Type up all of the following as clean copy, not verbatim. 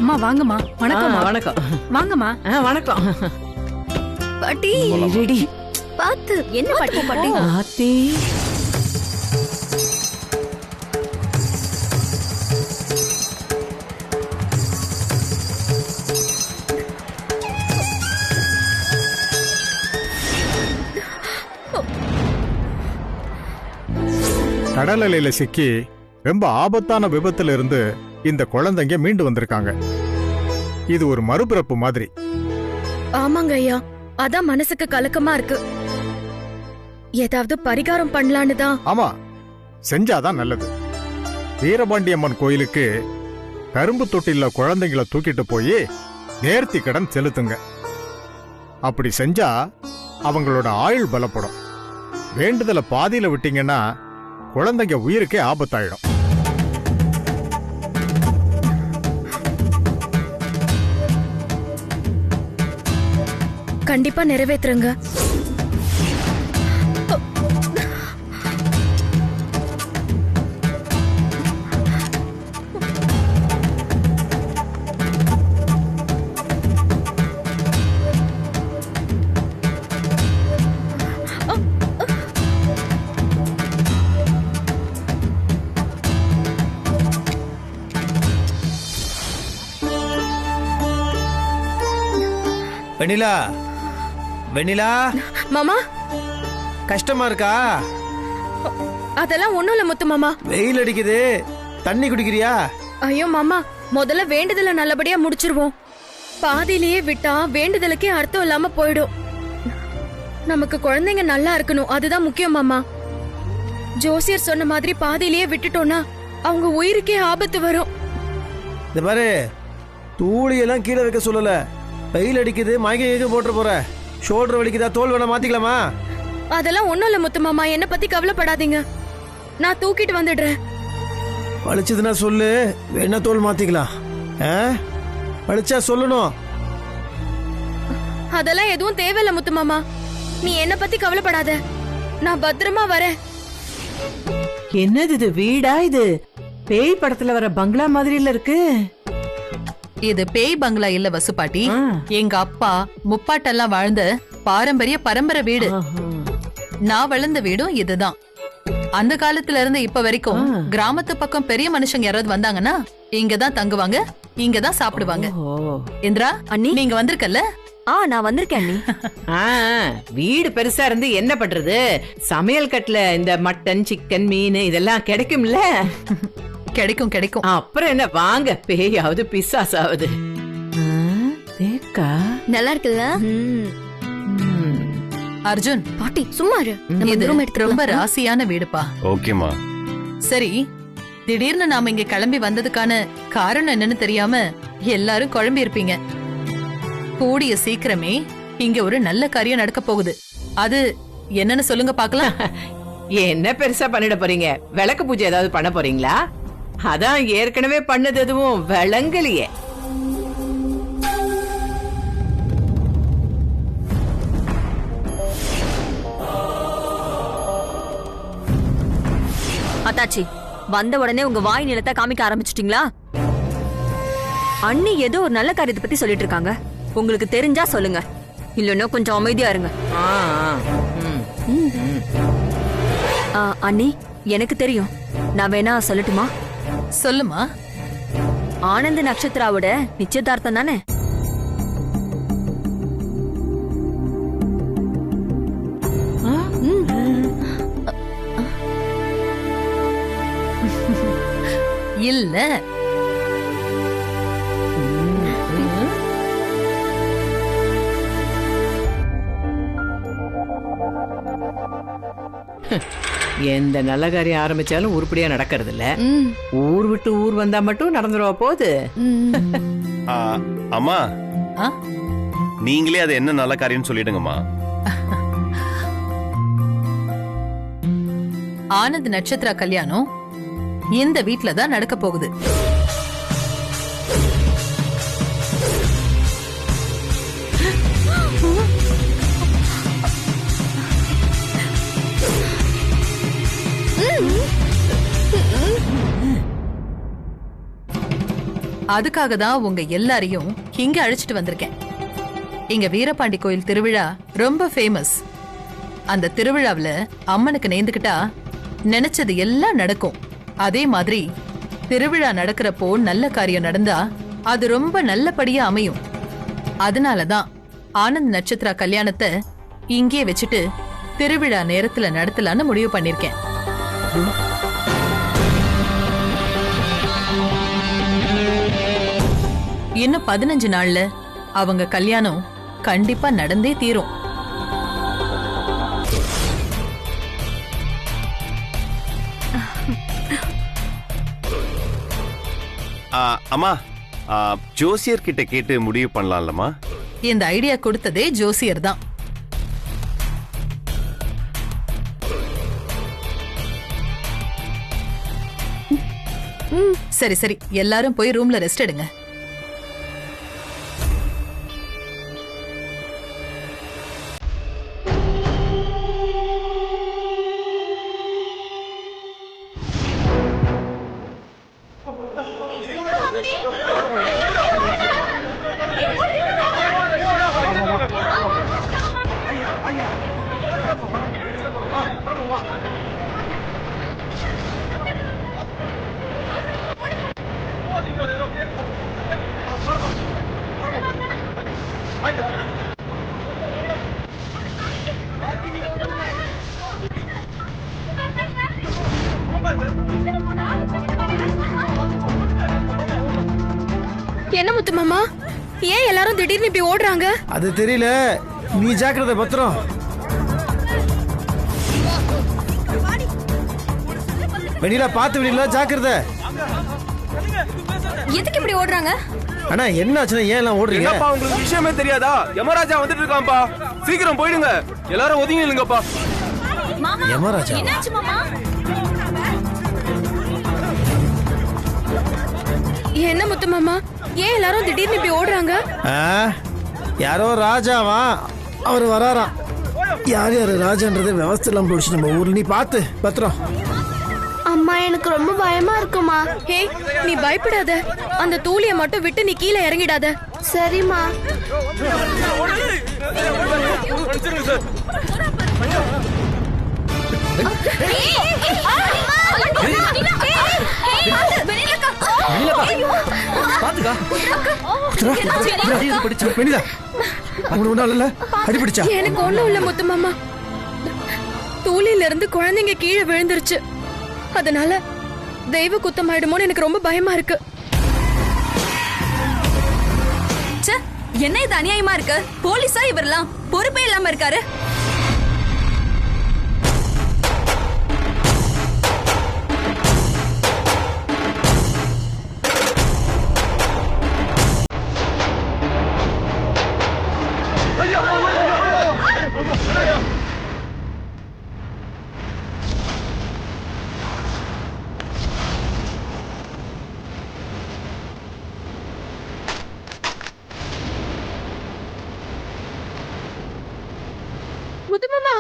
அம்மா வாங்கம்மா. வணக்கம். வணக்கம். வாங்கம்மா. வணக்கம் பாட்டி. ரெடி. பாத்து என்ன பாட்டி? பாட்டி ஆத்தி கடல் அலையில சிக்கி ரொம்ப ஆபத்தான விபத்துல இருந்து இந்த குழந்தைங்க மீண்டு வந்திருக்காங்க. இது ஒரு மறுபிறப்பு மாதிரி. ஆமாங்க ஐயா, அதான் மனசுக்கு கலக்கமா இருக்கு. ஏதாவது பரிகாரம் பண்ணலான்னு தான். ஆமா, செஞ்சாதான் நல்லது. வீரபாண்டியம்மன் கோயிலுக்கு கரும்பு தொட்டில குழந்தைங்களை தூக்கிட்டு போய் நேர்த்தி கடன் செலுத்துங்க. அப்படி செஞ்சா அவங்களோட ஆயுள் பலப்படும். வேண்டுதலை பாதியில விட்டீங்கன்னா குழந்தைங்க உயிருக்கே ஆபத்தாயிடும். கண்டிப்பா நிறைவேற்றுங்க. வெண்ணிலா, வெண்ணிலா. மாமா, கஷ்டமா இருக்கா? அதெல்லாம் ஒண்ணும் இல்ல முத்து மாமா. வெயில் அடிக்குது, தண்ணி குடிக்கிறியா? ஐயோ மாமா, முதல்ல வேண்டுதலை நல்லபடியா முடிச்சிருவோம். பாதியிலேயே விட்டா வேண்டுதலுக்கே அர்த்தம் இல்லாம போயிடும். நமக்கு குழந்தைங்க நல்லா இருக்கணும், அதுதான் முக்கியம் மாமா. ஜோசியர் சொன்ன மாதிரி பாதியிலேயே விட்டுட்டோம்னா அவங்க உயிருக்கே ஆபத்து வரும். இந்த பாரு, தூளியெல்லாம் கீழே வைக்க சொல்லல. வெயில் அடிக்குது, மயக்கம் போட்டு போற. ஷோல்டர் வலிக்குதா, தோல் வேணா மாத்திக்கலாமா? அதெல்லாம் ஒண்ணும் இல்ல முத்து மாமா, என்ன பத்தி கவலைப்படாதீங்க. நான் தூக்கிட்டு வந்துடுறேன். வலிச்சதுன்னா சொல்லு, வேணா தோல் மாத்திக்கலாம். வலிச்சா சொல்லணும். அதெல்லாம் எதுவும் தேவையில்ல முத்து மாமா, நீ என்ன பத்தி கவலைப்படாத. நான் பத்திரமா வரேன். என்னது இது? வீடா இது? பேய் படத்துல வர பங்களா மாதிரில இருக்கு. இது பேய் பங்களா இல்ல வசு பாட்டி. எங்க அப்பா முப்பாட்டெல்லாம் வாழ்ந்த பாரம்பரிய பரம்பரை வீடு. நான் வளர்ந்த வீடும் இதுதான். அந்த காலத்துல இருந்து இப்ப வரைக்கும் கிராமத்து பக்கம் பெரிய மனுஷங்க யாராவது வந்தாங்கன்னா இங்கதான் தங்குவாங்க, இங்கதான் சாப்பிடுவாங்க. இந்திரா, அண்ணி நீங்க வந்திருக்கல? நான் வந்திருக்கேன் அண்ணி. வீடு பெருசா இருந்து என்ன பண்றது? சமையல் கட்டுல இந்த மட்டன், சிக்கன், மீன் இதெல்லாம் கிடைக்கும்ல? கிடைக்கும் கிடைக்கும். அப்புறம் என்ன, வாங்க. பேயாவது பிசாசாவது. நல்லா இருக்குல்ல? அர்ஜுன், பாட்டி சும்மா இரு. இது ரொம்ப ராசியான வீடுப்பா. ஓகேமா. சரி, திடீர்னு நாம இங்க கிளம்பி வந்ததுக்கான காரணம் என்னன்னு தெரியாம எல்லாரும் குழம்பி இருப்பீங்க. கூடிய சீக்கிரமே இங்க ஒரு நல்ல காரியம் நடக்க போகுது. அது என்னன்னு சொல்லுங்க பாக்கலாம். என்ன பெருசா பண்ணிட போறீங்க? விளக்கு பூஜை ஏதாவது பண்ண போறீங்களா? அதான் ஏற்கனவே பண்ணது எதுவும் விளங்கலையே. அத்தாச்சி, வந்த உடனே உங்க வாய் நிலத்தை காமிக்க ஆரம்பிச்சிட்டீங்களா? அண்ணி ஏதோ ஒரு நல்ல காரியத்தை பத்தி சொல்லிட்டு இருக்காங்க. உங்களுக்கு தெரிஞ்சா சொல்லுங்க, இல்லன்னா கொஞ்சம் அமைதியா இருங்க. அண்ணி, எனக்கு தெரியும். நான் வேணா சொல்லட்டுமா? சொல்லுமா. ஆனந்த நட்சத்திராவோட நிச்சயதார்த்தம் தானே? இல்ல, எந்த நல்ல காரியம் ஆரம்பிச்சாலும் உருப்படியா நடக்கிறது இல்ல. ஊர் விட்டு ஊர் வந்தா மட்டும் நடந்துருவா போகுது. அம்மா, நீங்களே அது என்ன நல்ல காரியம் சொல்லிடுங்கம்மா. ஆனந்த் நட்சத்திர கல்யாணம் இந்த வீட்ல தான் நடக்க போகுது. அதுக்காக தான் உங்க எல்லாரையும் இங்க அழைச்சிட்டு வந்திருக்கேன். இங்க வீரபாண்டி கோயில் திருவிழா ரொம்ப ஃபேமஸ். அந்த திருவிழாவுல அம்மனுக்கு நேர்ந்துக்கிட்டா நினைச்சது எல்லாம் நடக்கும். அதே மாதிரி திருவிழா நடக்கிறப்போ நல்ல காரியம் நடந்தா அது ரொம்ப நல்லபடியா அமையும். அதனாலதான் ஆனந்த் நட்சத்திரா கல்யாணத்தை இங்கே வச்சுட்டு திருவிழா நேரத்துல நடத்தலான்னு முடிவு பண்ணிருக்கேன். இன்னும் 15 நாள்ல அவங்க கல்யாணம் கண்டிப்பா நடந்தே தீரும். அம்மா, ஜோசியர் கிட்ட கேட்டு முடிவு பண்ணலாம்லம்மா? இந்த ஐடியா கொடுத்ததே ஜோசியர் தான். சரி சரி, எல்லாரும் போய் ரூம்ல ரெஸ்ட் எடுங்க. என்ன முத்து மாமா, ஏன் எல்லாரும் திடீர்னு இப்படி ஓடுறாங்க? அது தெரியல, நீ ஜாக்கிரதை பத்திரம். வெண்ணிலா பார்த்து, வெண்ணிலா ஜாக்கிரதை. எதுக்கு இப்படி ஓடுறாங்க? அண்ணா என்ன ஆச்சுன்னா ஏன் எல்லாம் ஓடுறீங்க? என்னப்பா உங்களுக்கு விஷயமே தெரியாதா? யமராஜா வந்துட்டு இருக்கான்ப்பா, சீக்கிரம் போயிடுங்க, எல்லாரும் ஒதுங்கி நில்லுங்கப்பா. யமராஜா? என்ன முத்து மாமா, ஏன் எல்லாரும் திடீர்னு இப்படி ஓடுறாங்க? யாரோ ராஜாவா, அவர் வராராம். யார் யாரு ராஜான்றது விவசாயம் எல்லாம் போயிடுச்சு நம்ம ஊர்ல. நீ பார்த்து பத்திரம். அம்மா எனக்கு ரொம்ப பயமா இருக்குமா. ஹே, நீ பயப்படாத. அந்த தூளிய மட்டும் விட்டு நீ கீழே இறங்கிடாத. சரிம்மா. எனக்கு ஒண்ணும் இல்ல முத்து மாமா. தூளில இருந்து குழந்தைங்க கீழே விழுந்துருச்சு. அதனால தெய்வ குத்தம் ஆயிடுமோன்னு எனக்கு ரொம்ப பயமா இருக்கு. என்ன இது அநியாயமா இருக்கு? போலீஸா இவரெல்லாம் பொறுப்பே இல்லாம இருக்காரு. முத்து மாமா,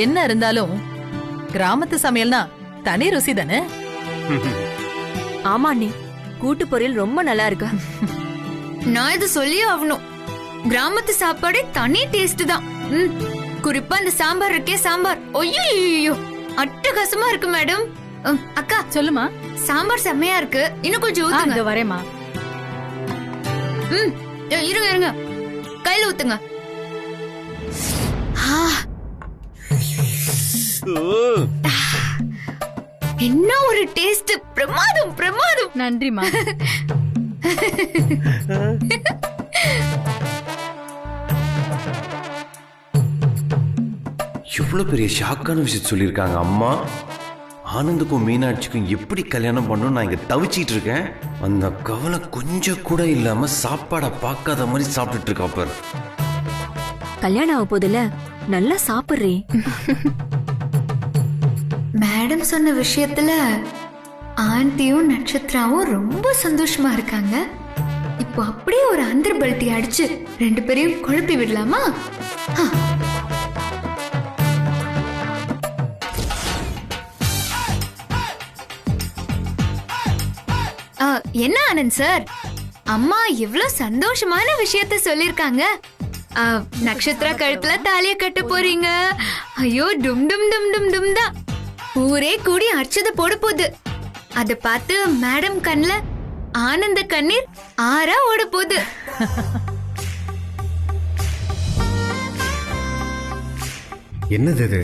என்ன இருந்தாலும் கிராமத்து சமையல்னா தனி ருசி தானே. ஆமா அண்ணி, கூட்டு பொரியல் ரொம்ப நல்லா இருக்கு. நான் இது சொல்லியே ஆகணும். கிராமத்து சாப்பாடே தனி டேஸ்ட் தான். குறிப்பா அந்த சாம்பார் இருக்கே, சாம்பார் ஐயோ அட்டகாசமா இருக்கு மேடம். அக்கா சொல்லுமா. சாம்பார் செம்மையா இருக்கு, இன்னும் கொஞ்சம் ஊத்துங்க. வரேமா. இருங்க இருங்க, கையில ஊத்துங்க. என்ன ஒரு டேஸ்ட், பிரமாதம் பிரமாதம். நன்றிமா. எவ்வளவு பெரிய ஷாக்கான விஷயம் சொல்லியிருக்காங்க அம்மா. ஆனந்துக்கும் மீனாட்சிக்கும் எப்படி கல்யாணம் பண்ணணும் நான் இங்க தவிச்சிட்டு இருக்கேன். அந்த கவலை கொஞ்சம் கூட இல்லாம சாப்பாடை பார்க்காத மாதிரி சாப்பிட்டுட்டு இருக்கா பாரு. கல்யாணம் ஆக போதுல, நல்லா சாப்பிடுறே. மேடம் சொன்ன விஷயத்துல ஆண்டியும் நட்சத்திராவும் ரொம்ப சந்தோஷமா இருக்காங்க. இப்போ அப்படியே ஒரு அந்தர் பல்ட்டி அடிச்சு 2 பேரையும் குழப்பி விடலாமா? என்ன ஆனந்த் சார், அம்மா இவ்வளவு சந்தோஷமான விஷயத்த சொல்லிருக்காங்க. நட்சத்திரா கழுத்துல தாலிய கட்ட போறீங்க. ஐயோ டும் டும் டும் டும் டும் தான். ஊரே கூடி அர்ச்சதை போட போகுது. அத பார்த்து மேடம் கண்ணுல ஆனந்த கண்ணீர் ஆறா ஓட போகுது. என்னது இது?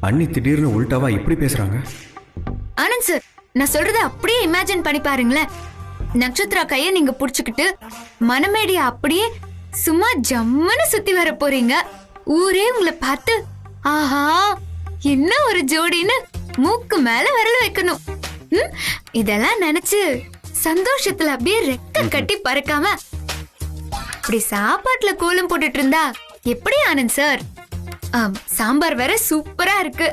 அண்ணி திடீர்னு உல்டாவா இப்படி பேசுறாங்க? ஆனந்த் சார், நான் சொல்றத அப்படியே இமேஜின் பண்ணி பாருங்களேன். நட்சத்திரா கைய நீங்க புடிச்சுக்கிட்டு மனமேடிய அப்படியே சும்மா ஜம்முன்னு சுத்தி வர போறீங்க. ஊரே உங்களை பார்த்து ஆஹா என்ன ஒரு ஜோடின்னு மூக்கு மேல விரல வைக்கணும். இதெல்லாம் நினைச்சு சந்தோஷத்துல அப்படியே ரெக்க கட்டி பறக்காம அப்படி சாப்பாட்டுல கோலம் போட்டுட்டு இருந்தா எப்படி ஆனந்த் சார்? சாம்பார் வேற சூப்பரா இருக்கு.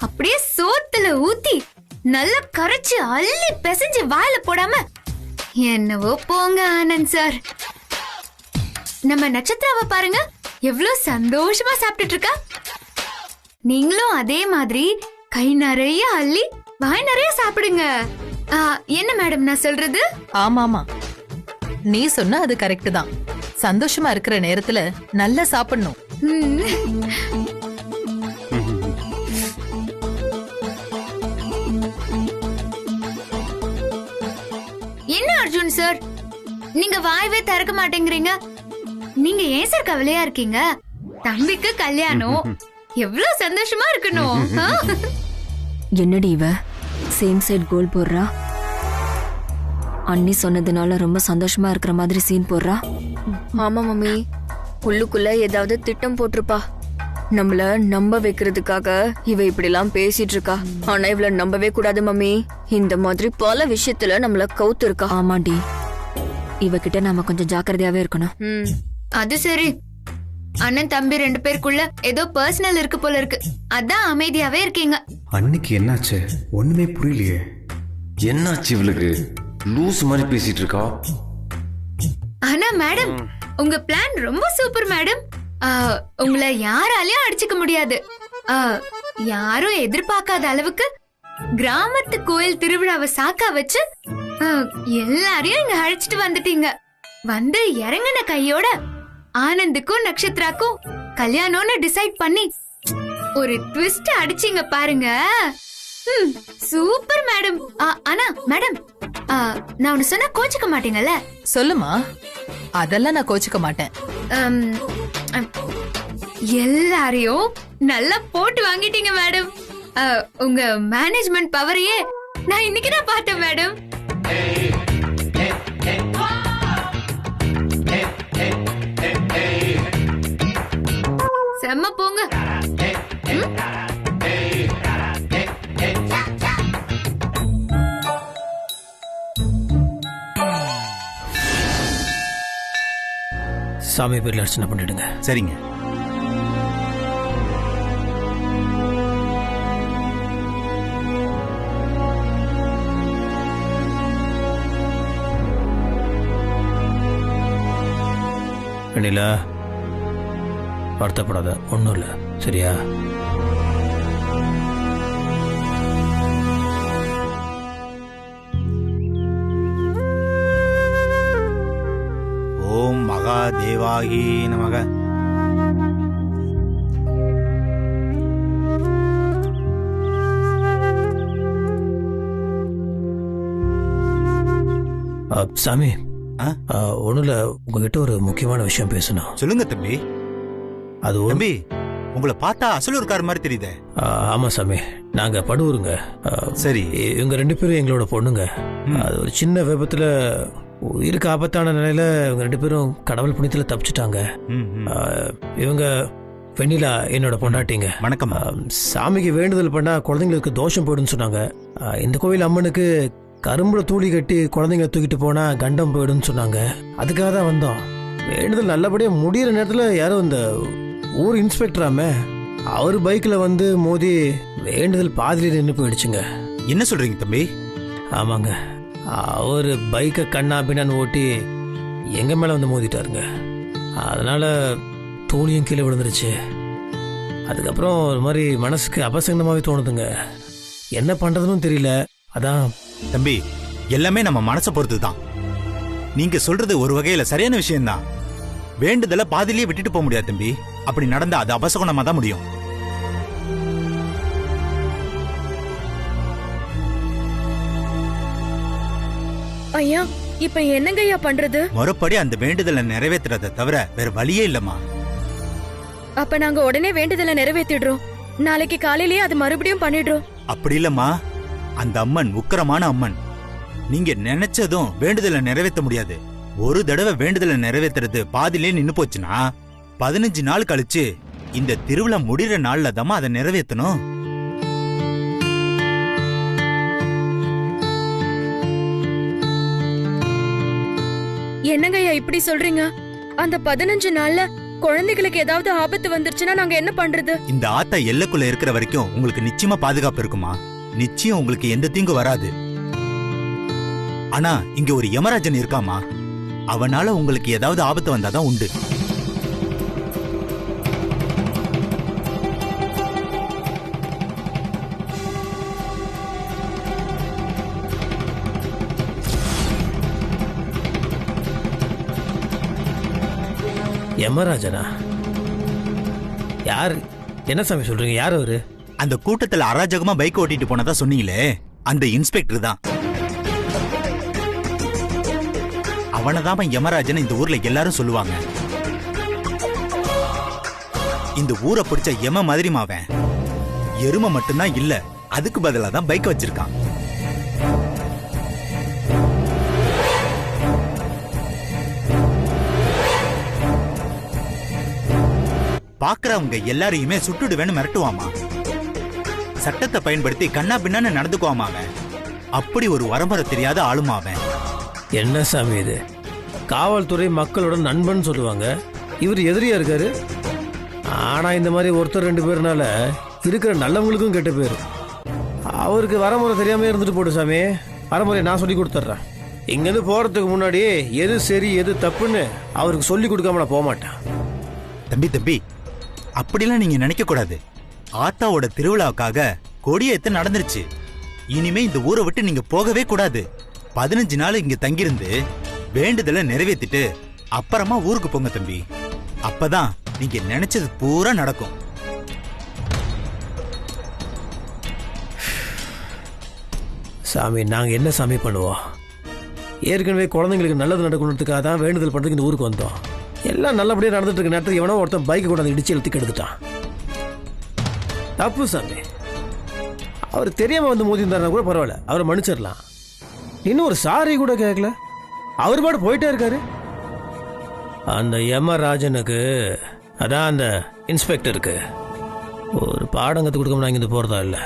அப்படியே சோத்துல ஊத்தி நல்லா கரைச்சு அள்ளி பிசைஞ்சு வாயில போடாம என்னவோ போங்க ஆனந்த் சார். நம்ம நட்சத்திராவை பாருங்க, எவ்வளவு சந்தோஷமா சாப்பிட்டுட்டு இருக்கா. நீங்களும் அதே மாதிரி கை நிறைய அள்ளி வாய் நிறைய சாப்பிடுங்க. என்ன மேடம் நான் சொல்றது? ஆமாமா, நீ சொன்ன அது கரெக்ட் தான். சந்தோஷமா இருக்கிற நேரத்துல நல்லா சாப்பிடணும். என்ன அர்ஜுன் சார், நீங்க வாய்வே திறக்க மாட்டேங்கிறீங்க. நீங்க ஏன் சார் கவலையா இருக்கீங்க? தம்பிக்கு கல்யாணம், எவ்வளவு சந்தோஷமா இருக்கணும். என்னடி இவ சேம் சைட் கோல் போடுறா? அண்ணி சொன்னதுனால ரொம்ப சந்தோஷமா இருக்கிற மாதிரி சீன் போடுறா. ஆமா மம்மி, உள்ளுக்குள்ள ஏதாவது திட்டம் போட்டிருப்பா. நம்மள நம்ப வைக்கிறதுக்காக இவ இப்படி எல்லாம் பேசிட்டு இருக்கா. ஆனா இவள நம்பவே கூடாது மம்மி. இந்த மாதிரி பல விஷயத்துல நம்மள கவுத்து இருக்கா. ஆமாண்டி, இவகிட்ட நாம கொஞ்சம் ஜாக்கிரதையாவே இருக்கணும். அது சரி, அண்ணன் தம்பி 2 பேருக்குள்ள ஏதோ பர்சனல் இருக்கு போல இருக்கு. அதான் அமைதியாவே இருக்கீங்க. அன்னைக்கு என்னாச்சு ஒண்ணுமே புரியலையே. என்னாச்சு இவளுக்கு? லூஸ் மாதிரி பேசிட்டு இருக்கா. ஆனா மேடம், உங்க பிளான் ரொம்ப சூப்பர் மேடம். உங்களை யாராலையும் அடிச்சுக்க முடியாது. யாரும் எதிர்பார்க்காத அளவுக்கு கிராமத்து கோயில் திருவிழாவை சாக்கா வச்சு எல்லாரையும் இங்க அழைச்சிட்டு வந்துட்டீங்க. வந்து இறங்கின கையோட ஆனந்துக்கும் நட்சத்திராக்கும் கல்யாணம்னு டிசைட் பண்ணி ஒரு ட்விஸ்ட் அடிச்சீங்க பாருங்க. Super madam. ஆனா மேடம், நான் ஒன்னு சொன்னா கோச்சிக்க மாட்டீங்கல்ல? சொல்லுமா. அதெல்லாம் நான் கோச்சிக்க மாட்டேன். எல்லாரையும் நல்லா போட்டு வாங்கிட்டீங்க மேடம். உங்க மேனேஜ்மெண்ட் பவரையே நான் இன்னைக்கு தான் பார்த்தேன் மேடம். செம்ம போங்க. சாமி பேர்ல அர்ச்சனை பண்ணிடுங்க. சரிங்க. வெண்ணிலா, வருத்தப்படாத, ஒன்றும் இல்லை, சரியா? தேவாகி நமக. சாமி, ஒண்ணுல உங்ககிட்ட ஒரு முக்கியமான விஷயம் பேசணும். சொல்லுங்க தம்பி. அது தம்பி, உங்களை பார்த்தா அசலூர்கார் மாதிரி தெரியுதே. ஆமா சாமி, நாங்க படுவருங்க. சரி, இவங்க 2 பேரும் எங்களோட பொண்ணுங்க. அது ஒரு சின்ன விபத்துல உயிருக்கு ஆபத்தான நிலையில இவங்க 2 பேரும் கடவுள் புண்ணியத்துல தப்பிச்சுட்டாங்க. இவங்க வெண்ணிலா என்னோட பொண்டாட்டிங்க. வணக்கம். சாமிக்கு வேண்டுதல் பண்ணா குழந்தைங்களுக்கு தோஷம் போயிடுன்னு சொன்னாங்க. இந்த கோவில் அம்மனுக்கு கரும்புல தூளி கட்டி குழந்தைங்க தூக்கிட்டு போனா கண்டம் போயிடுன்னு சொன்னாங்க. அதுக்காக தான் வந்தோம். வேண்டுதல் நல்லபடியா முடிகிற நேரத்துல யாரோ இந்த ஊர் இன்ஸ்பெக்டராமே அவர் பைக்ல வந்து மோதி வேண்டுதல் பாதியில நின்று போயிடுச்சுங்க. என்ன சொல்றீங்க தம்பி? ஆமாங்க, அவர் பைக்கை கண்ணா பின்னான்னு ஓட்டி எங்க மேல வந்து மோதிட்டாருங்க. அதனால தூளியும் கீழே விழுந்துருச்சு. அதுக்கப்புறம் ஒரு மாதிரி மனசுக்கு அபசங்கமாவே தோணுதுங்க. என்ன பண்றதுன்னு தெரியல. அதான் தம்பி, எல்லாமே நம்ம மனசை பொறுத்து தான். நீங்க சொல்றது ஒரு வகையில சரியான விஷயம்தான். வேண்டுதல பாதியிலேயே விட்டுட்டு போக முடியாது தம்பி. அப்படி நடந்தா அது அபசகுணமா தான் முடியும். ஐயா, இப்ப என்னங்க ஐயா பண்றது? மறுபடி அந்த வேண்டுதலை நிறைவேற்றுறதை தவிர வேற வழியே இல்லம்மா. அப்ப நாங்க உடனே வேண்டுதலை நிறைவேற்றிடுறோம். நாளைக்கு காலையிலேயே அது மறுபடியும் பண்ணிடுறோம். அப்படி இல்லம்மா, அந்த அம்மன் உக்கிரமான அம்மன். நீங்க நினைச்சதும் வேண்டுதலை நிறைவேற்ற முடியாது. ஒரு தடவை வேண்டுதலை நிறைவேற்றுறது பாதிலே நின்னு போச்சுன்னா 15 நாள் கழிச்சு இந்த திருவிழா முடிகிற நாள்ல தான் அதை நிறைவேற்றணும். என்னங்க ஐயா இப்படி சொல்றீங்க? அந்த 15 நாள்ல குழந்தைகளுக்கு ஏதாவது ஆபத்து வந்துருச்சுன்னா நாங்க என்ன பண்றது? இந்த ஆத்தா எல்லைக்குள்ள இருக்கிற வரைக்கும் உங்களுக்கு நிச்சயமா பாதுகாப்பு இருக்குமா. நிச்சயம் உங்களுக்கு எந்த தீங்கு வராது. ஆனா இங்க ஒரு யமராஜன் இருக்காமா, அவனால உங்களுக்கு ஏதாவது ஆபத்து வந்தாதான் உண்டு. யமராஜனா? யார்? என்ன சாமி சொல்றீங்க? யார் அவரு? அந்த கூட்டத்துல அராஜகமா பைக் ஓட்டிட்டு போனதா சொன்னீங்களே, அந்த இன்ஸ்பெக்டர் தான். அவனதான் யமராஜன் இந்த ஊர்ல எல்லாரும் சொல்லுவாங்க. இந்த ஊரை பிடிச்ச யம மாதிரி மாவன். எருமை மட்டும்தான் இல்ல, அதுக்கு பதிலா தான் பைக் வச்சிருக்கான். பாக்குறவங்க எல்லாரையுமே சுட்டுடுவேன்னு மிரட்டுவாமா. சட்டத்தை பயன்படுத்தி கண்ணா பின்னான்னு நடந்துக்குவாமா அவன். அப்படி ஒரு வரம்பரை தெரியாத ஆளுமாவன். என்ன சாமி இது? காவல்துறை மக்களோட நண்பன் சொல்லுவாங்க, இவர் எதிரியா இருக்காரு. ஆனா இந்த மாதிரி ஒருத்தர் 2 பேர்னால இருக்கிற நல்லவங்களுக்கும் கெட்ட பேரு. அவருக்கு வரமுறை தெரியாம இருந்துட்டு போடு சாமி. வரமுறை நான் சொல்லி கொடுத்துட்றேன். இங்கிருந்து போறதுக்கு முன்னாடி எது சரி எது தப்புன்னு அவருக்கு சொல்லி கொடுக்காம நான் போக மாட்டேன். தம்பி, அப்படிலாம் நீங்க நினைக்க கூடாது. ஆத்தாவோட திருவிழாவுக்காக கொடியேத்த நடந்துருச்சு. இனிமே இந்த ஊரை விட்டு நீங்க போகவே கூடாது. 15 நாள் இங்க தங்கியிருந்து வேண்டுதலை நிறைவேற்றிட்டு அப்புறமா ஊருக்கு போங்க தம்பி. அப்பதான் நீங்க நினைச்சது பூரா நடக்கும். சாமி, நாங்க என்ன சாமி பண்ணுவோம்? ஏற்கனவே குழந்தைங்களுக்கு நல்லது நடக்கணுன்றதுக்காக தான் வேண்டுதல் பண்றதுக்கு இந்த ஊருக்கு வந்தோம். எல்லாம் நல்லபடியா நடந்துட்டு இருக்க நேரத்தில் எவனோ ஒருத்தன் பைக்கை கொண்டாந்து இடிச்சு எழுத்துக்கு எடுத்துட்டான். தப்பு சாமி. அவர் தெரியாம வந்து மோதி இருந்தாருன்னா கூட பரவாயில்ல, அவரை மன்னிச்சிடலாம். இன்னும் ஒரு சாரி கூட கேட்கல, அவர் பாட்டு போயிட்டே இருக்காரு. அந்த யமராஜனுக்கு, அதான் அந்த இன்ஸ்பெக்டருக்கு ஒரு பாடம் கத்து கொடுக்காம நான் இங்க போறதா இல்ல.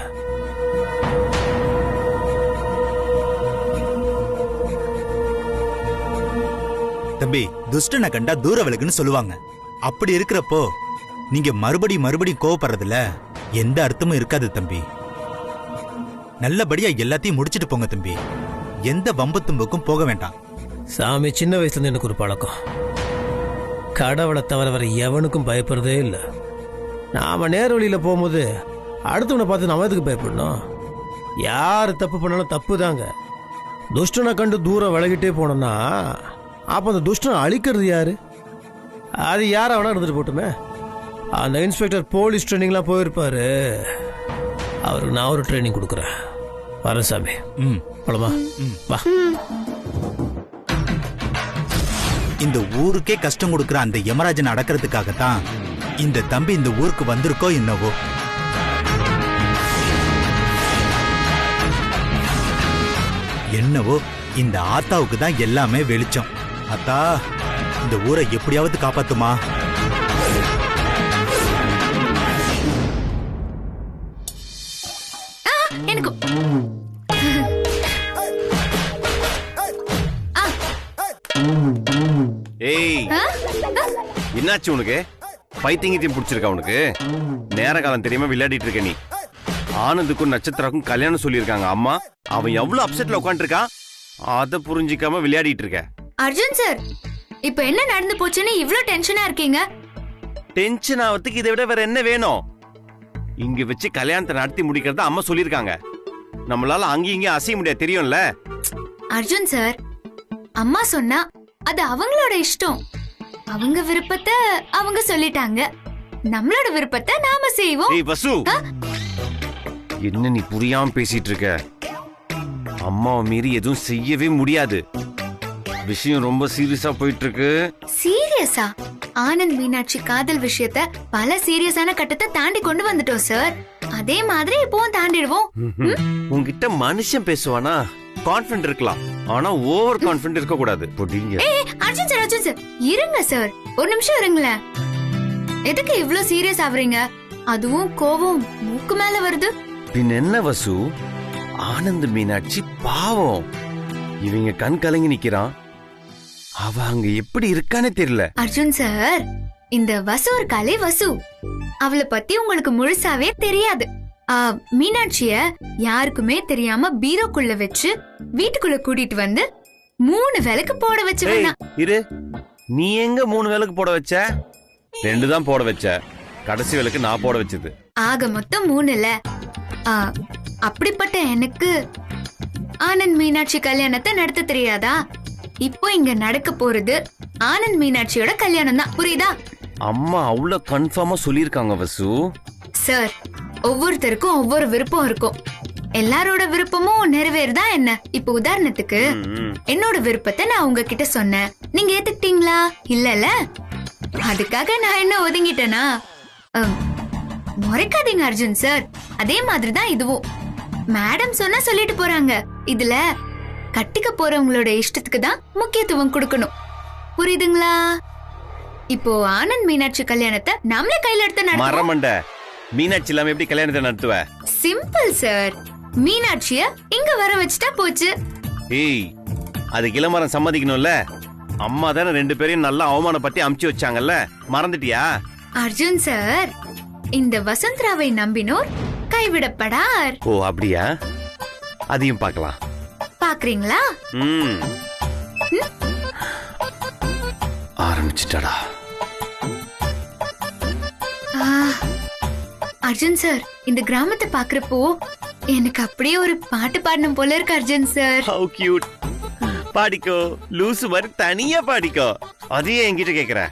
தம்பி, துஷ்டனை கண்டா தூர விலகுன்னு சொல்லுவாங்க. அப்படி இருக்கிறப்போ நீங்க மறுபடியும் கோவப்படுறதுல எந்த அர்த்தமும் இருக்காது தம்பி. நல்லபடியா எல்லாத்தையும் முடிச்சிட்டு போங்க தம்பி. எந்த வம்பு தும்புக்கும் போக வேண்டாம். சாமி, சின்ன வயசுல இருந்து எனக்கு ஒரு பழக்கம். கடவுளை தவிர வர எவனுக்கும் பயப்படுறதே இல்லை. நாம நேர் வழியில போகும்போது அடுத்தவனை பார்த்து நம்ம எதுக்கு பயப்படணும்? யாரு தப்பு பண்ணாலும் தப்பு தாங்க. துஷ்டனை கண்டு தூரம் விலகிட்டே போனோம்னா அப்ப அந்த துஷ்டனை அழிக்கிறது யாரு? அது யாரா வேணா இருந்துட்டு போட்டுமே. அந்த இன்ஸ்பெக்டர் போலீஸ் ட்ரைனிங்லாம் போயிருப்பாரு, அவருக்கு நான் ஒரு ட்ரைனிங் கொடுக்குறேன். வரேன் சாமி. போலமா வா. இந்த ஊருக்கே கஷ்டம் கொடுக்குற அந்த யமராஜன் அடக்கிறதுக்காகத்தான் இந்த தம்பி இந்த ஊருக்கு வந்திருக்கோ என்னவோ. என்னவோ இந்த ஆத்தாவுக்கு தான் எல்லாமே வெளிச்சம். அத்தா, இந்த ஊரை எப்படியாவது காப்பாத்துமா. எனக்கு ஏய், என்னாச்சு உனக்கு? பைத்தியங்கத்தையும் பிடிச்சிருக்கா உனக்கு? நேர காலம் தெரியாம விளையாடிட்டு இருக்க நீ. ஆனந்துக்கும் நட்சத்திராக்கும் கல்யாணம் சொல்லியிருக்காங்க அம்மா. அவன் எவ்வளவு அப்செட்ல உட்காந்துருக்கான், அத புரிஞ்சிக்காம விளையாடிட்டு இருக்க. அர்ஜுன் சார், இப்ப என்ன நடந்து போச்சுன்னு இவ்ளோ டென்ஷனா இருக்கீங்க? டென்ஷன் ஆகிறதுக்கு இதை விட வேற என்ன வேணும்? இங்க வச்சு கல்யாணத்தை நடத்தி முடிக்கிறத அம்மா சொல்லியிருக்காங்க. நம்மளால அங்கேயும் இங்கேயும் அசைய முடியாது, தெரியும்ல? அர்ஜுன் சார், அம்மா சொன்னா அது அவங்களோட இஷ்டம். அவங்க விருப்பத்தை அவங்க சொல்லிட்டாங்க, நம்மளோட விருப்பத்தை நாம செய்வோம். ஏய் வசு, என்ன நீ புரியாம பேசிட்டு இருக்க? அம்மாவை மீறி எதுவும் செய்யவே முடியாது. விஷயம் ரொம்ப சீரியஸா போயிட்டு இருக்கு. சீரியஸா? ஆனந்த் மீனாட்சி காதல் விஷயத்த பல சீரியஸான கட்டத்தை தாண்டி கொண்டு வந்துட்டோம் சார். அதே மாதிரி இப்பவும் தாண்டிடுவோம். உன்கிட்ட மனுஷன் பேசுவானா? கான்ஃபிடன்ட் இருக்கலாம், ஆனா ஓவர் கான்ஃபிடன்ட் இருக்க கூடாது. அர்ஜுன் சார், அர்ஜுன் சார் இருங்க சார், ஒரு நிமிஷம் இருங்களேன். எதுக்கு இவ்ளோ சீரியஸ் ஆவறீங்க? அதுவும் கோவம் மூக்கு மேல வருது. பின் என்ன வசு, ஆனந்த் மீனாட்சி பாவம், இவங்க கண் கலங்கி நிக்கிறான். அவ அங்க எப்படி இருக்கானே தெரியல. அர்ஜுன் சார், இந்த வசு ஒரு கலை வசு, அவளை பத்தி உங்களுக்கு முழுசாவே தெரியாது. மீனாட்சிய யாருக்குமே தெரியாம பீரோக்குள்ள வச்சு வீட்டுக்குள்ள கூட்டிட்டு வந்து 3 விளக்கு போட வச்சு. இரு, நீ எங்க 3 விளக்கு போட வச்ச? 2 தான் போட வச்ச. கடைசி விளக்கு நான் போட வச்சது. ஆக மொத்தம் 3 இல்ல. அப்படிப்பட்ட எனக்கு ஆனந்த் மீனாட்சி கல்யாணத்தை நடத்த தெரியாதா? இப்போ இங்க நடக்க போறது ஆனந்த் மீனாட்சியோட கல்யாணம் தான், புரியுதா? அம்மா அவ்வளவு கன்ஃபார்மா சொல்லிருக்காங்க வசு. சார், ஒவ்வொருத்தருக்கும் ஒவ்வொரு விருப்பம் இருக்கும். எல்லாரோட விருப்பமும் நிறைவேறுதா என்ன? இப்ப உதாரணத்துக்கு என்னோட விருப்பத்தை நான் உங்ககிட்ட சொன்னேன், நீங்க ஏத்துக்கிட்டீங்களா? இல்லல, அதுக்காக நான் என்ன ஒதுங்கிட்டேனா? முறைக்காதீங்க அர்ஜுன் சார். அதே மாதிரிதான் இதுவும். மேடம் சொன்னா சொல்லிட்டு போறாங்க. இதுல கட்டிக்க போறவங்களோட இஷ்டத்துக்கு தான் முக்கியத்துவம் கொடுக்கணும், புரியுதுங்களா? இப்போ ஆனந்த் மீனாட்சி கல்யாணத்தை நம்மளே கையில எடுத்து நடத்துவோம். மீனாட்சி இல்லாம எப்படி கல்யாணத்தை நடத்துவ? சிம்பிள் சார், மீனாட்சிய இங்க வர வச்சுட்டா போச்சு. ஏய், அது இளமரம் சம்மதிக்கணும்ல. அம்மா தானே 2 பேரையும் நல்லா அவமானப்பத்தி அமுச்சு வச்சாங்கல்ல, மறந்துட்டியா? அர்ஜுன் சார், இந்த வசந்தராவை நம்பினோர் கைவிடப்படார். ஓ அப்படியா? அதையும் பார்க்கலாம். பாக்குறீங்களா? ஆரம்பிச்சிட்டடா. அர்ஜுன் சார், இந்த கிராமத்தை பாக்குறப்போ எனக்கு அப்படியே ஒரு பாட்டு பாடணும் போல இருக்கு அர்ஜுன் சார். How cute. பாடிக்கோ, லூசு மாதிரி தனியா பாடிக்கோ. அதையே என்கிட்ட கேக்குற?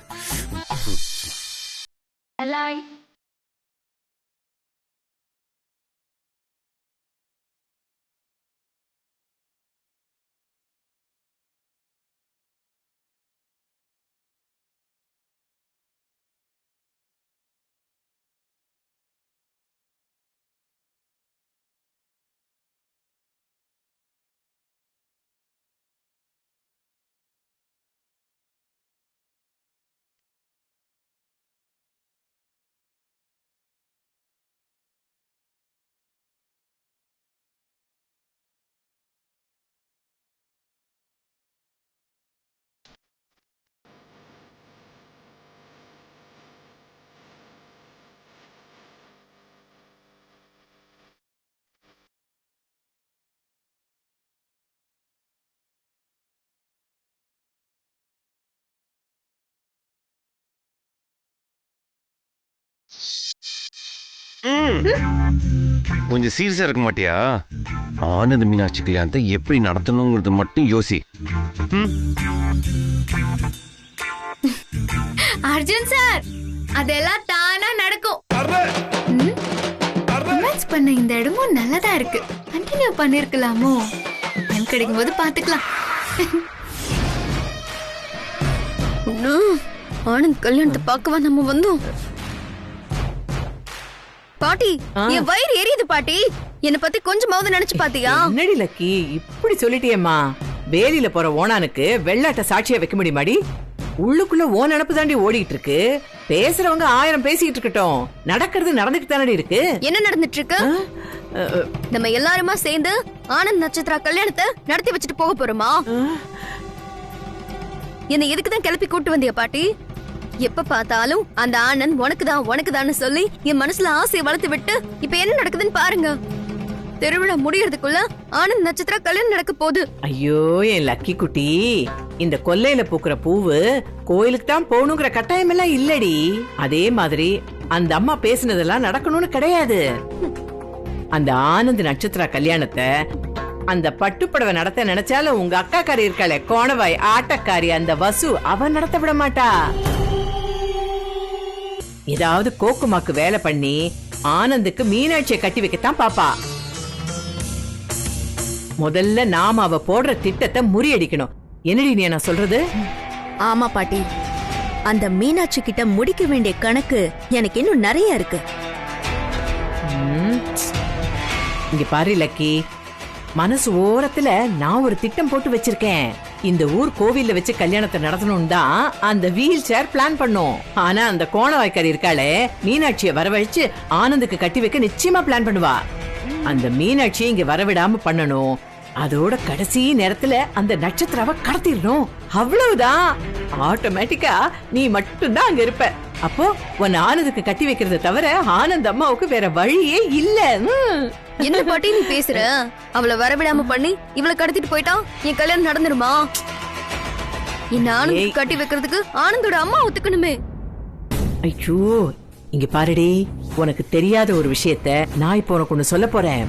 கொஞ்சம் சீரியஸா இருக்க மாட்டியா? ஆனந்த் மீனாட்சி கல்யாணத்தை எப்படி நடத்தணுங்கிறது மட்டும் யோசி. அர்ஜுன் சார், அதெல்லாம் தானா நடக்கும். மேட்ச் பண்ண இந்த இடமும் நல்லதா இருக்கு. கண்டினியூ பண்ணிருக்கலாமோ? டைம் கிடைக்கும் போது பாத்துக்கலாம். ஆனந்த் கல்யாணத்தை பார்க்கவா நம்ம வந்தோம்? பாட்டி, என் வயிறு எரியுது பாட்டி. என்ன பத்தி கொஞ்சமாவது நினைச்சு பாத்தியா? என்னடி லக்கி இப்படி சொல்லிட்டியம்மா? வேலியில போற ஓனானுக்கு வெள்ளாட்ட சாட்சியா வைக்க முடியுமாடி? உள்ளுக்குள்ள ஓ நினப்பு தாண்டி ஓடிட்டு இருக்கு. பேசுறவங்க 1000 பேசிட்டு இருக்கட்டும், நடக்கிறது நடந்துட்டு தானடி இருக்கு. என்ன நடந்துட்டு இருக்கு? நம்ம எல்லாருமா சேர்ந்து ஆனந்த் நட்சத்திரா கல்யாணத்தை நடத்தி வச்சுட்டு போக போறோமா? என்ன எதுக்குதான் கிளப்பி கூட்டு வந்தியா பாட்டி? எப்ப பார்த்தாலும் அந்த ஆனந்த் உனக்குதான் சொல்லி என் மனசுல ஆசையை வளர்த்து விட்டு இப்ப என்ன நடக்குதுன்னு பாருங்க. திருவிழா முடியறதுக்குள்ள ஆனந்த் நட்சத்திரா கல்யாணம் நடக்க போகுது. ஐயோ என் லக்கி குட்டி, இந்த கொல்லையில பூக்குற பூவு கோயிலுக்கு தான் போகணுங்கிற கட்டாயம் எல்லாம் இல்லடி. அதே மாதிரி அந்த அம்மா பேசினதெல்லாம் நடக்கணும்னு கிடையாது. அந்த ஆனந்த் நட்சத்திரா கல்யாணத்தை அந்த பட்டுப்படவை நடத்த நினைச்சாலும் உங்க அக்காக்காரி இருக்காளே கோணவாய் ஆட்டக்காரி அந்த வசு, அவ நடத்த விட மாட்டா. ஏதாவது கோக்குமாக்கு வேலை பண்ணி ஆனந்துக்கு மீனாட்சியை கட்டி வைக்கத்தான் பாப்பா. முதல்ல நாம அவ போடுற திட்டத்தை முறியடிக்கணும். என்னடி நீ நான் சொல்றது? ஆமா பாட்டி, அந்த மீனாட்சி கிட்ட முடிக்க வேண்டிய கணக்கு எனக்கு இன்னும் நிறைய இருக்கு. இங்க பாரு லக்கி, மனசு ஓரத்துல நான் ஒரு திட்டம் போட்டு வச்சிருக்கேன். இந்த ஊர் கோவில்ல வச்சு கல்யாணத்தை நடத்தணும் தான் அந்த வீல் சேர் பிளான் பண்ணோம். ஆனா அந்த கோணவாய்க்காரி இருக்காளே மீனாட்சியை வரவழைச்சு ஆனந்துக்கு கட்டி வைக்க நிச்சயமா பிளான் பண்ணுவா. அந்த மீனாட்சியை இங்க வரவிடாம பண்ணணும். அதோட கடைசி நேரத்துல அந்த நட்சத்திராவை கடத்திடணும். அவ்வளவுதான். ஆட்டோமேட்டிக்கா நீ மட்டும்தான் அங்க இருப்ப. அப்போ உன் ஆனந்துக்கு கட்டி வைக்கிறத தவிர ஆனந்த் அம்மாவுக்கு வேற வழியே இல்ல. என்ன பாட்டி நீ பேசுற? அவளை வரவிடாம பண்ணி இவளை கடத்திட்டு போயிட்டா என் கல்யாணம் நடந்துருமா? என்ன ஆனந்த் கட்டி வைக்கிறதுக்கு ஆனந்தோட அம்மா ஒத்துக்கணுமே. ஐயோ இங்க பாருடி, உனக்கு தெரியாத ஒரு விஷயத்த நான் இப்போ உனக்கு ஒண்ணு சொல்ல போறேன்.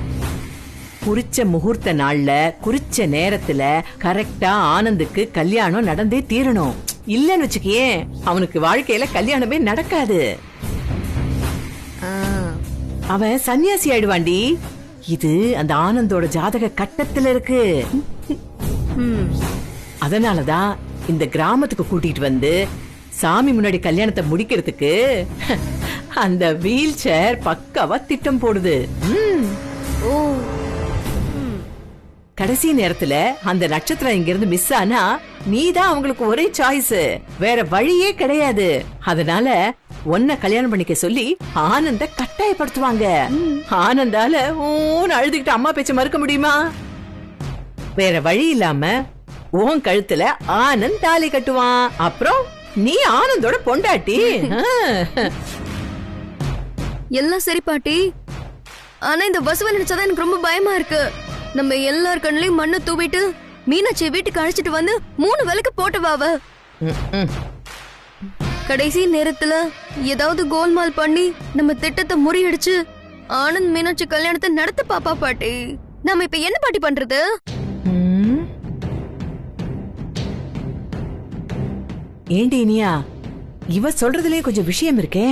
குறிச்ச முகூர்த்த நாள்ல குறிச்ச நேரத்துல கரெக்டா ஆனந்துக்கு கல்யாணம் நடந்தே தீரணும். இல்லன்னு வச்சுக்கியே அவனுக்கு வாழ்க்கையில கல்யாணமே நடக்காது. அவன் சன்னியாசி ஆயிடுவாண்டி. இது அந்த ஆனந்தோட ஜாதக கட்டத்துல இருக்கு. அதனாலதான் இந்த கிராமத்துக்கு கூட்டிட்டு வந்து சாமி முன்னாடி கல்யாணத்தை முடிக்கிறதுக்கு அந்த வீல் சேர் பக்காவா திட்டம் போடுது. கடைசி நேரத்துல அந்த நட்சத்திரம் இங்க இருந்து மிஸ் ஆனா நீதான் அவங்களுக்கு ஒரே சாய்ஸ், வேற வழியே கிடையாது. அதனால உன்னை கல்யாணம் பண்ணிக்க சொல்லி ஆனந்த கட்டாயப்படுத்துவாங்க. ஆனந்தால அழுதுகிட்டு அம்மா பேச்ச மறுக்க முடியுமா? வேற வழி இல்லாம உன் கழுத்துல ஆனந்த் தாலி கட்டுவான். அப்புறம் நீ ஆனந்தோட பொண்டாட்டி. எல்லாம் சரி பாட்டி, ஆனா இந்த வசுவை நினைச்சாதான் எனக்கு ரொம்ப பயமா இருக்கு. நம்ம எல்லார் கண்ணிலையும் மண்ணை தூவிட்டு மீனாட்சியை வீட்டுக்கு அழைச்சிட்டு வந்து 3 விளக்கு போட்டுவாவ. கடைசி நேரத்துல ஏதாவது கோல்மால் பண்ணி நம்ம திட்டத்தை முறியடிச்சு ஆனந்த் மீனாட்சி கல்யாணத்தை நடத்த பாப்பா பாட்டி. நாம இப்ப என்ன பாட்டி பண்றது? ஏண்டி இனியா, இவ சொல்றதுலயே கொஞ்சம் விஷயம் இருக்கே.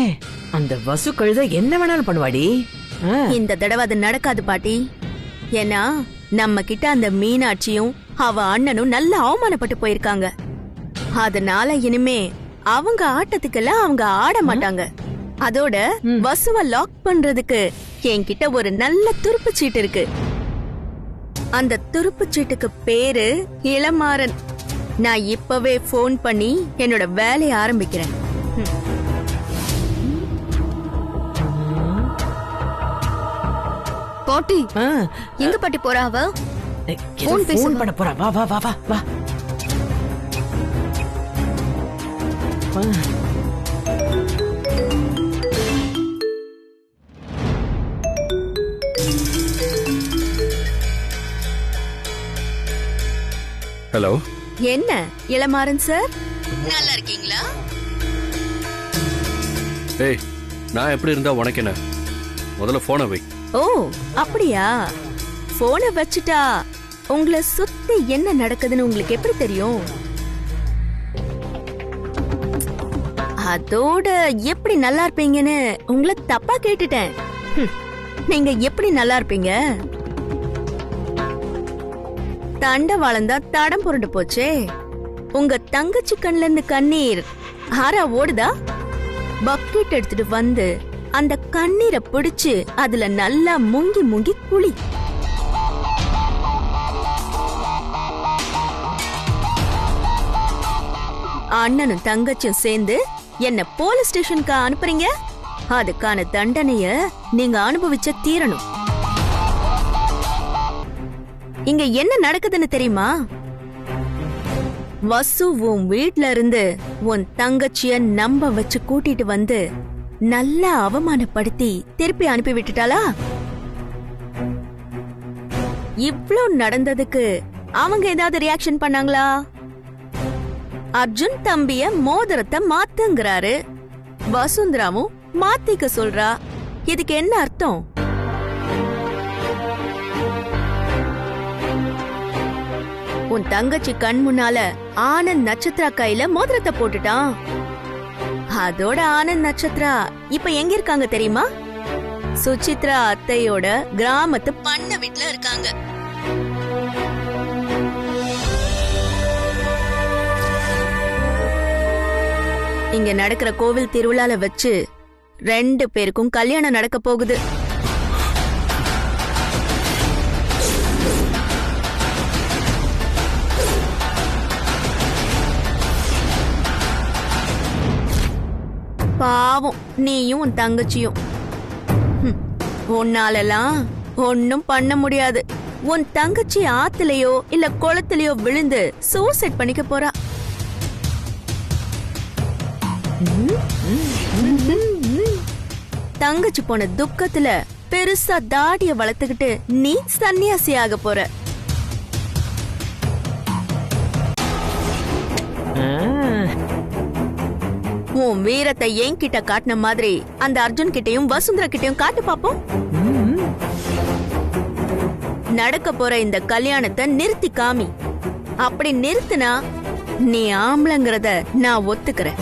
அந்த வசு கழுத என்ன வேணாலும் பண்ணுவாடி. இந்த தடவை அது நடக்காது பாட்டி. ஏன்னா நம்ம கிட்ட அந்த மீனாட்சியும் அவ அண்ணனும் நல்ல அவமானப்பட்டு போயிருக்காங்க. அதனால இனிமே அவங்க ஆட்டத்துக்கெல்லாம் அவங்க ஆட மாட்டாங்க. அதோட வசுவ லாக் பண்றதுக்கு என்கிட்ட ஒரு நல்ல துருப்பு சீட்டு இருக்கு. அந்த துருப்பு சீட்டுக்கு பேரு இளமாறன். நான் இப்பவே போன் பண்ணி என்னோட வேலையை ஆரம்பிக்கிறேன். பாட்டி எங்க பாட்டி போறா? அவ போன் பண்ண போறா. வா வா வா வா வா. ஹலோ. என்ன இளமாறன் சார், நல்லா இருக்கீங்களா? ஏய், நான் எப்படி இருந்தா உனக்கு என்ன? முதல்ல போனை வை. ஓ அப்படியா? போனை வச்சுட்டா உங்களை சுத்தி என்ன நடக்குதுன்னு உங்களுக்கு எப்படி தெரியும்? அதோட எப்படி நல்லா இருப்பீங்கன்னு உங்களை தப்பா கேட்டுட்டேன். நீங்க எப்படி நல்லா இருப்பீங்க? தண்டவாளம் தான் தடம் புரண்டு போச்சே. உங்க தங்கச்சி கண்ல இருந்து கண்ணீர் ஆறா ஓடுதா? பக்கெட் எடுத்துட்டு வந்து அந்த கண்ணீரை பிடிச்சு அதுல நல்லா முங்கி முங்கி குளி. அண்ணனும் தங்கச்சியும் சேர்ந்து என்ன போலீஸ் ஸ்டேஷனுக்கு அனுப்புறீங்க. அதுக்கான தண்டனைய நீங்க அனுபவிச்ச தீரணும். இங்க என்ன நடக்குதுன்னு தெரியுமா? வசு உன் வீட்ல இருந்து உன் தங்கச்சிய நம்ப வச்சு கூட்டிட்டு வந்து நல்லா அவமானப்படுத்தி திருப்பி அனுப்பி விட்டுட்டாளா? இவ்ளோ நடந்ததுக்கு அவங்க ஏதாவது ரியாக்ஷன் பண்ணாங்களா? அர்ஜுன் தம்பிய மோதிரத்தை மாத்துங்கிறாரு, வசுந்தராவும் மாத்திக்க சொல்றா. இதுக்கு என்ன அர்த்தம்? உன் தங்கச்சி கண் முன்னால ஆனந்த் நட்சத்திரா கையில மோதிரத்தை போட்டுட்டான். அதோட ஆனந்த் நட்சத்திரா இப்ப எங்க இருக்காங்க தெரியுமா? சுசித்ரா அத்தையோட கிராமத்து பண்ண வீட்டுல இருக்காங்க. இங்க நடக்கிற கோவில் திருவிழால வச்சு 2 பேருக்கும் கல்யாணம் நடக்க போகுது. பாவம் நீயும் உன் தங்கச்சியும். உன்னாலெல்லாம் ஒன்னும் பண்ண முடியாது. உன் தங்கச்சி ஆத்துலயோ இல்ல குளத்திலயோ விழுந்து சூசைட் பண்ணிக்க போறா. தங்கச்சி போன துக்கத்துல பெருசா தாடிய வளர்த்துக்கிட்டு நீ சன்னியாசி ஆக போற. உன் வீரத்தை என்கிட்ட காட்டின மாதிரி அந்த அர்ஜுன் கிட்டையும் வசுந்தரா கிட்டையும் காட்டு பாப்போம். நடக்க போற இந்த கல்யாணத்தை நிறுத்தி காமி. அப்படி நிறுத்தினா நீ ஆம்பளங்கிறத நான் ஒத்துக்கிறேன்.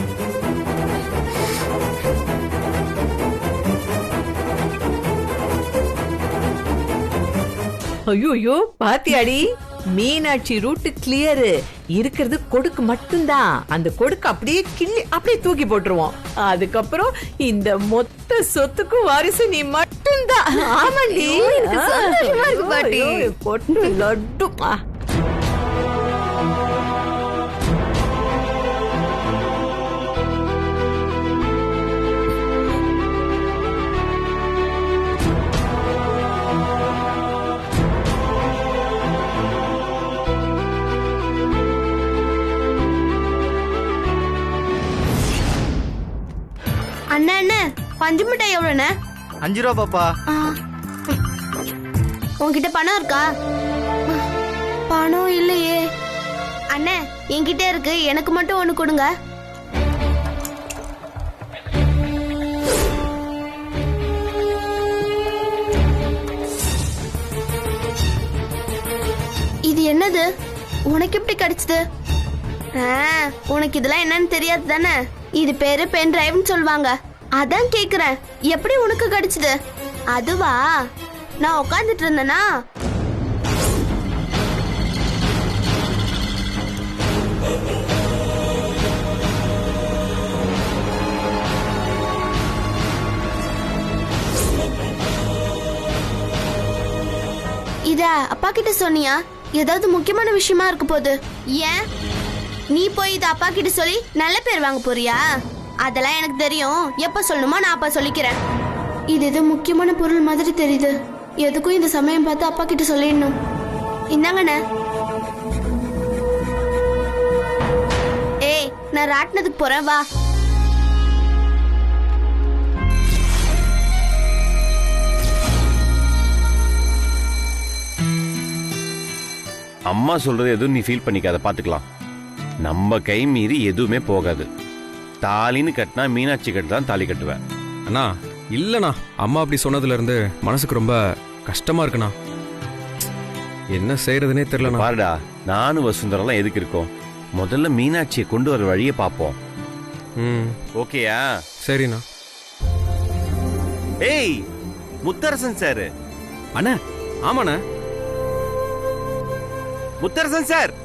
ஐயோ பாத்தியாடி, மீனாட்சி ரூட் கிளியர். இருக்கிறது கொடுக்கு மட்டும்தான். அந்த கொடுக்கு அப்படியே கிள்ளி அப்படியே தூக்கி போட்டுருவோம். அதுக்கப்புறம் இந்த மொத்த சொத்துக்கும் வாரிசு நீ மட்டும்தான். ஆமாண்டி, சந்தோஷமா இருக்கு பாட்டி. பொட்டு லட்டு. அண்ணா அண்ணா, பஞ்சு மிட்டாய் எவ்வளோண்ணே? 5 ரூபா பாப்பா. உன்கிட்ட பணம் இருக்கா? பணம் இல்லையே. அண்ணே என்கிட்ட இருக்கு, எனக்கு மட்டும் ஒண்ணு கொடுங்க. இது என்னது? உனக்கு எப்படி கிடைச்சது? உனக்கு இதெல்லாம் என்னன்னு தெரியாது தானே? இது பேரு பென் டிரைவ்னு சொல்லுவாங்க. அதான் கேக்குறேன், எப்படி உனக்கு கிடைச்சது? அதுவா, நான் உட்காந்துட்டு இருந்தேனா இத அப்பா கிட்ட சொன்னியா? ஏதாவது முக்கியமான விஷயமா இருக்க போகுது. ஏன் நீ போய் இத அப்பா கிட்ட சொல்லி நல்ல பேர் வாங்க போறியா? அதெல்லாம் எனக்கு தெரியும். எப்ப சொல்லணுமா நான் அப்ப சொல்லிக்கிறேன். இது ஏதோ முக்கியமான பொருள் மாதிரி தெரியுது. எதுக்கும் இந்த சமயம் பார்த்து அப்பா கிட்ட சொல்லிடணும். இந்தாங்கண்ணே. ஏய், நான் ராட்டினத்துக்கு போறேன், வா. அம்மா சொல்றது எதுவும் நீ ஃபீல் பண்ணிக்காத, பாத்துக்கலாம். நம்ம கை மீறி எதுவுமே போகாது. தாலின்னு கட்டினா மீனாட்சி கட்டு தான் தாலி கட்டுவேன். அண்ணா இல்லண்ணா, அம்மா அப்படி சொன்னதுல இருந்து மனசுக்கு ரொம்ப கஷ்டமா இருக்குண்ணா. என்ன செய்யறதுனே தெரியல. பாருடா, நானும் வசுந்தரெல்லாம் எதுக்கு இருக்கோம்? முதல்ல மீனாட்சியை கொண்டு வர வழியை பார்ப்போம். ம் ஓகேயா? சரிண்ணா. ஏய் முத்தரசன் சார். அண்ணா. ஆமாண்ணா. முத்தரசன் சார்.